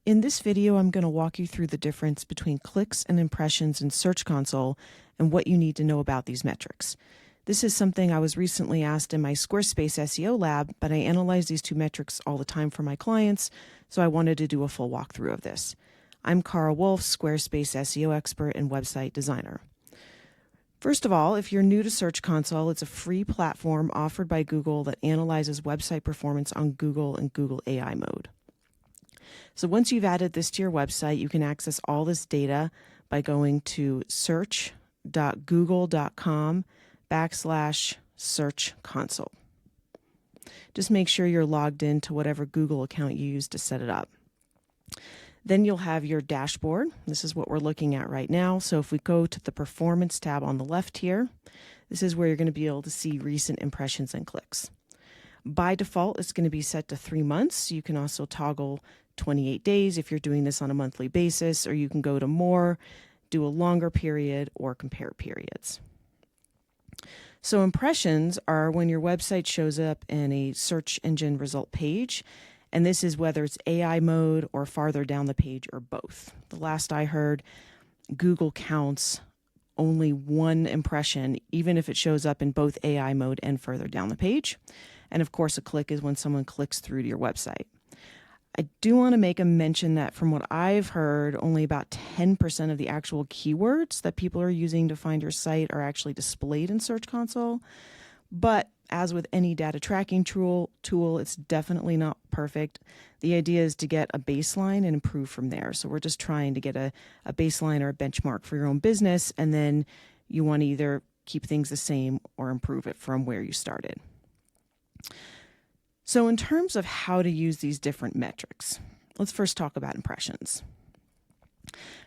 In this video, I'm going to walk you through the difference between clicks and impressions in Search Console and what you need to know about these metrics. This is something I was recently asked in my Squarespace SEO lab, but I analyze these two metrics all the time for my clients, so I wanted to do a full walkthrough of this. I'm Cara Wolf, Squarespace SEO expert and website designer. First of all, if you're new to Search Console, it's a free platform offered by Google that analyzes website performance on Google and Google AI mode. So once you've added this to your website, you can access all this data by going to search.google.com/search console. Just make sure you're logged into whatever Google account you use to set it up. Then you'll have your dashboard. This is what we're looking at right now. So if we go to the Performance tab on the left here, this is where you're going to be able to see recent impressions and clicks. By default, it's going to be set to 3 months. You can also toggle 28 days if you're doing this on a monthly basis, or you can go to more, do a longer period, or compare periods. So impressions are when your website shows up in a search engine result page, and this is whether it's AI mode or farther down the page or both. The last I heard, Google counts only one impression, even if it shows up in both AI mode and further down the page. And of course, a click is when someone clicks through to your website. I do want to make a mention that from what I've heard, only about 10% of the actual keywords that people are using to find your site are actually displayed in Search Console. But as with any data tracking tool, it's definitely not perfect. The idea is to get a baseline and improve from there. So we're just trying to get a baseline or a benchmark for your own business, and then you want to either keep things the same or improve it from where you started. So in terms of how to use these different metrics, let's first talk about impressions.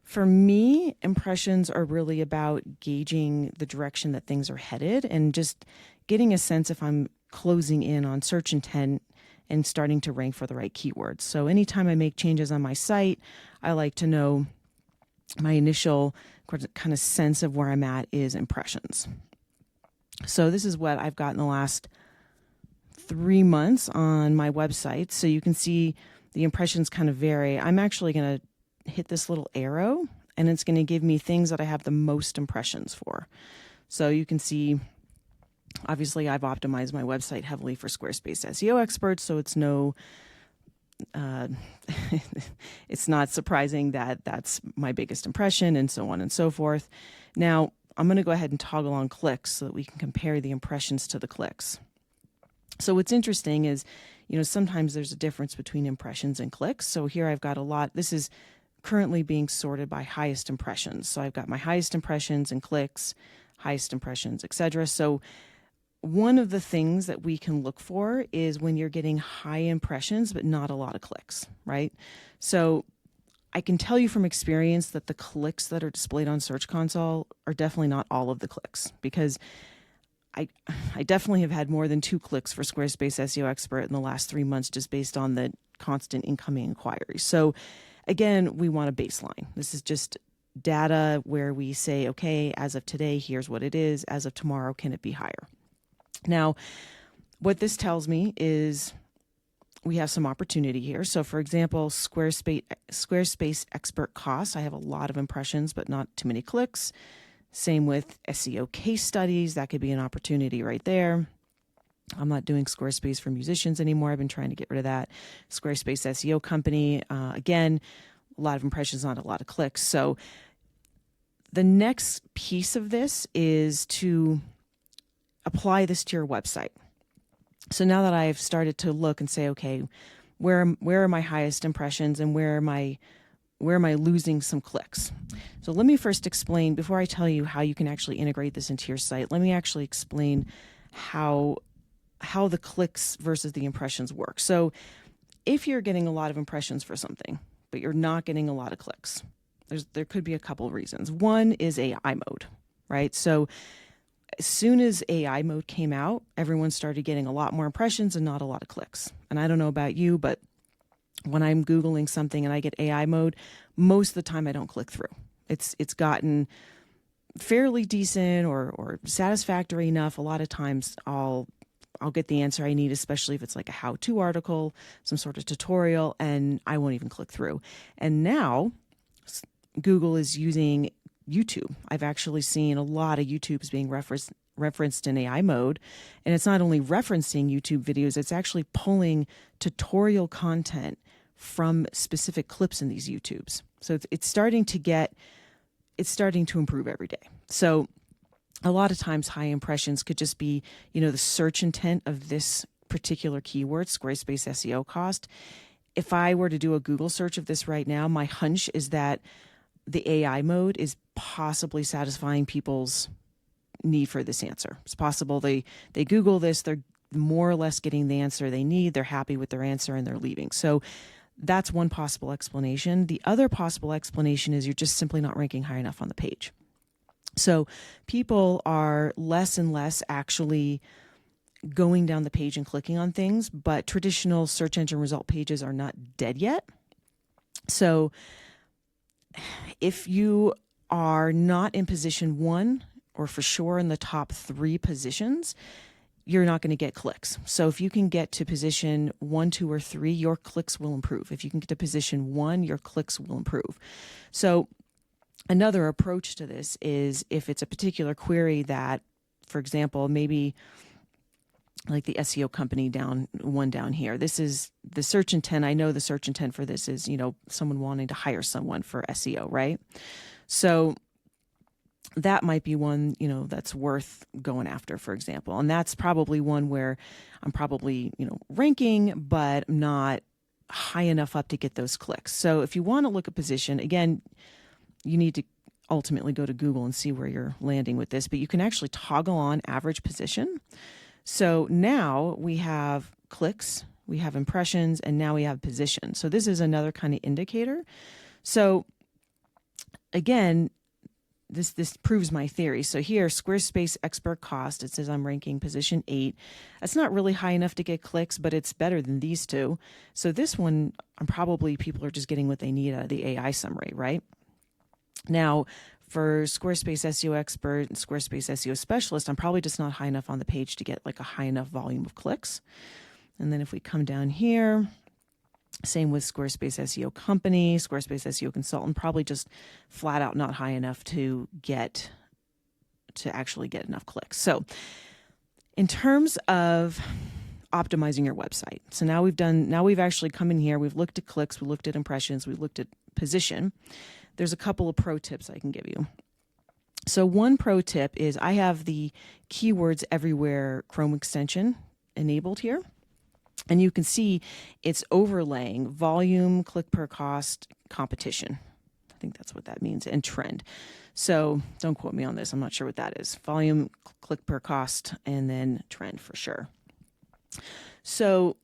For me, impressions are really about gauging the direction that things are headed and just getting a sense if I'm closing in on search intent and starting to rank for the right keywords. So anytime I make changes on my site, I like to know my initial kind of sense of where I'm at is impressions. So this is what I've got in the last 3 months on my website. So you can see the impressions kind of vary. I'm actually going to hit this little arrow, and it's going to give me things that I have the most impressions for. So you can see, obviously, I've optimized my website heavily for Squarespace SEO experts, so it's it's not surprising that that's my biggest impression, and so on and so forth. Now, I'm going to go ahead and toggle on clicks so that we can compare the impressions to the clicks. So what's interesting is, sometimes there's a difference between impressions and clicks. So here I've got a lot. This is currently being sorted by highest impressions. So I've got my highest impressions and clicks, highest impressions, etc. So one of the things that we can look for is when you're getting high impressions but not a lot of clicks, right? So I can tell you from experience that the clicks that are displayed on Search Console are definitely not all of the clicks, because I definitely have had more than 2 clicks for Squarespace SEO Expert in the last 3 months, just based on the constant incoming inquiries. So again, we want a baseline. This is just data where we say, okay, as of today, here's what it is. As of tomorrow, can it be higher? Now, what this tells me is we have some opportunity here. So for example, Squarespace Expert costs, I have a lot of impressions, but not too many clicks. Same with SEO case studies. That could be an opportunity right there. I'm not doing Squarespace for musicians anymore. I've been trying to get rid of that. Squarespace SEO company, again, a lot of impressions, not a lot of clicks. So the next piece of this is to apply this to your website. So now that I've started to look and say, okay, where are my highest impressions and where am I losing some clicks? So let me first explain, before I tell you how you can actually integrate this into your site, let me actually explain how the clicks versus the impressions work. So if you're getting a lot of impressions for something, but you're not getting a lot of clicks, there could be a couple of reasons. One is AI mode, right? So as soon as AI mode came out, everyone started getting a lot more impressions and not a lot of clicks. And I don't know about you, but when I'm Googling something and I get AI mode, most of the time I don't click through. It's gotten fairly decent or satisfactory enough. A lot of times I'll I'll get the answer I need, especially if it's like a how-to article, some sort of tutorial, and I won't even click through. And now Google is using YouTube. I've actually seen a lot of YouTubes being referenced in AI mode. And it's not only referencing YouTube videos, it's actually pulling tutorial content from specific clips in these YouTubes. So it's starting to improve every day. So a lot of times high impressions could just be, the search intent of this particular keyword, Squarespace SEO cost. If I were to do a Google search of this right now, my hunch is that the AI mode is possibly satisfying people's need for this answer. It's possible they Google this, they're more or less getting the answer they need, they're happy with their answer, and they're leaving. So that's one possible explanation. The other possible explanation is you're just simply not ranking high enough on the page. So people are less and less actually going down the page and clicking on things, but traditional search engine result pages are not dead yet. So if you are not in position 1, or for sure in the top 3 positions, you're not going to get clicks. So if you can get to position 1, 2, or 3, your clicks will improve. If you can get to position 1, your clicks will improve. So another approach to this is if it's a particular query that, for example, maybe like the SEO company down here. This is the search intent. I know the search intent for this is, someone wanting to hire someone for SEO, right? So that might be one, that's worth going after, for example. And that's probably one where I'm probably, ranking, but not high enough up to get those clicks. So if you want to look at position, again, you need to ultimately go to Google and see where you're landing with this, but you can actually toggle on average position. So now we have clicks, we have impressions, and now we have position. So this is another kind of indicator. So again, this proves my theory. So here, Squarespace expert cost, it says I'm ranking position 8. That's not really high enough to get clicks, but it's better than these two. So this one, people are just getting what they need out of the AI summary, right? Now, for Squarespace SEO expert and Squarespace SEO specialist, I'm probably just not high enough on the page to get like a high enough volume of clicks. And then if we come down here, same with Squarespace SEO company, Squarespace SEO consultant, probably just flat out not high enough to actually get enough clicks. So in terms of optimizing your website, so now we've actually come in here, we've looked at clicks, we looked at impressions, we looked at position. There's a couple of pro tips I can give you. So one pro tip is I have the Keywords Everywhere Chrome extension enabled here. And you can see it's overlaying volume, click per cost, competition. I think that's what that means, and trend. So don't quote me on this. I'm not sure what that is. Volume, click per cost, and then trend for sure. So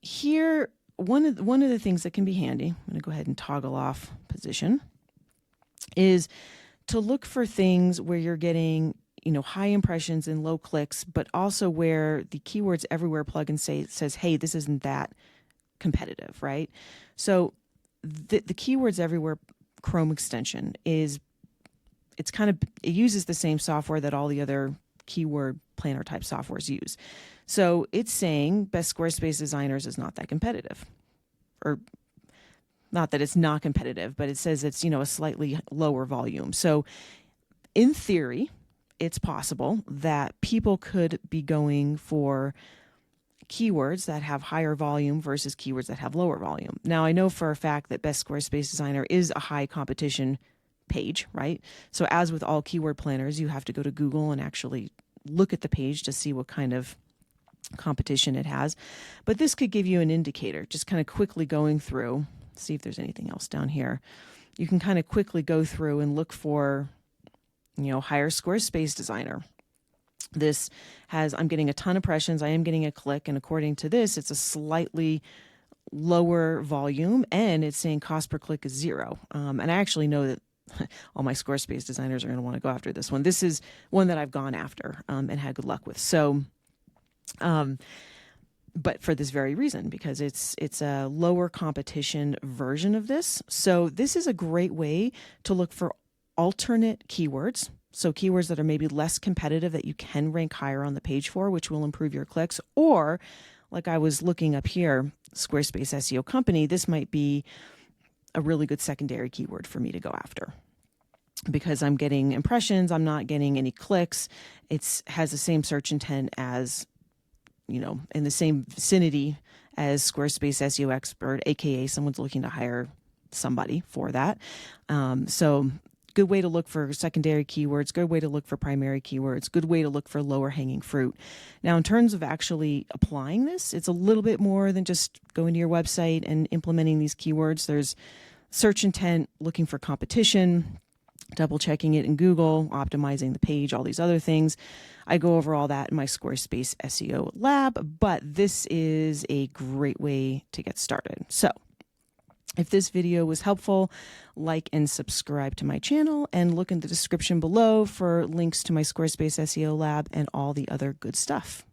here, one of the things that can be handy, I'm going to go ahead and toggle off position, is to look for things where you're getting high impressions and low clicks, but also where the Keywords Everywhere plugin says, hey, this isn't that competitive, right? So the Keywords Everywhere Chrome extension it uses the same software that all the other keyword planner type softwares use. So it's saying best Squarespace designers is not that competitive, or not that it's not competitive, but it says it's, a slightly lower volume. So in theory, it's possible that people could be going for keywords that have higher volume versus keywords that have lower volume. Now, I know for a fact that Best Squarespace Designer is a high competition page, right? So as with all keyword planners, you have to go to Google and actually look at the page to see what kind of competition it has. But this could give you an indicator, just kind of quickly going through, see if there's anything else down here. You can kind of quickly go through and look for, hire Squarespace Designer. This has, I'm getting a ton of impressions, I am getting a click, and according to this, it's a slightly lower volume, and it's saying cost per click is 0. And I actually know that all my Squarespace designers are going to want to go after this one. This is one that I've gone after and had good luck with. So, but for this very reason, because it's a lower competition version of this. So this is a great way to look for alternate keywords So keywords that are maybe less competitive that you can rank higher on the page for, which will improve your clicks. Or like I was looking up here, Squarespace SEO company, this might be a really good secondary keyword for me to go after because I'm getting impressions. I'm not getting any clicks. It has the same search intent as, in the same vicinity as Squarespace SEO expert, aka someone's looking to hire somebody for that. So good way to look for secondary keywords, good way to look for primary keywords, good way to look for lower hanging fruit. Now, in terms of actually applying this, it's a little bit more than just going to your website and implementing these keywords. There's search intent, looking for competition, double checking it in Google, optimizing the page, all these other things. I go over all that in my Squarespace SEO lab, but this is a great way to get started. So if this video was helpful, like and subscribe to my channel and look in the description below for links to my Squarespace SEO lab and all the other good stuff.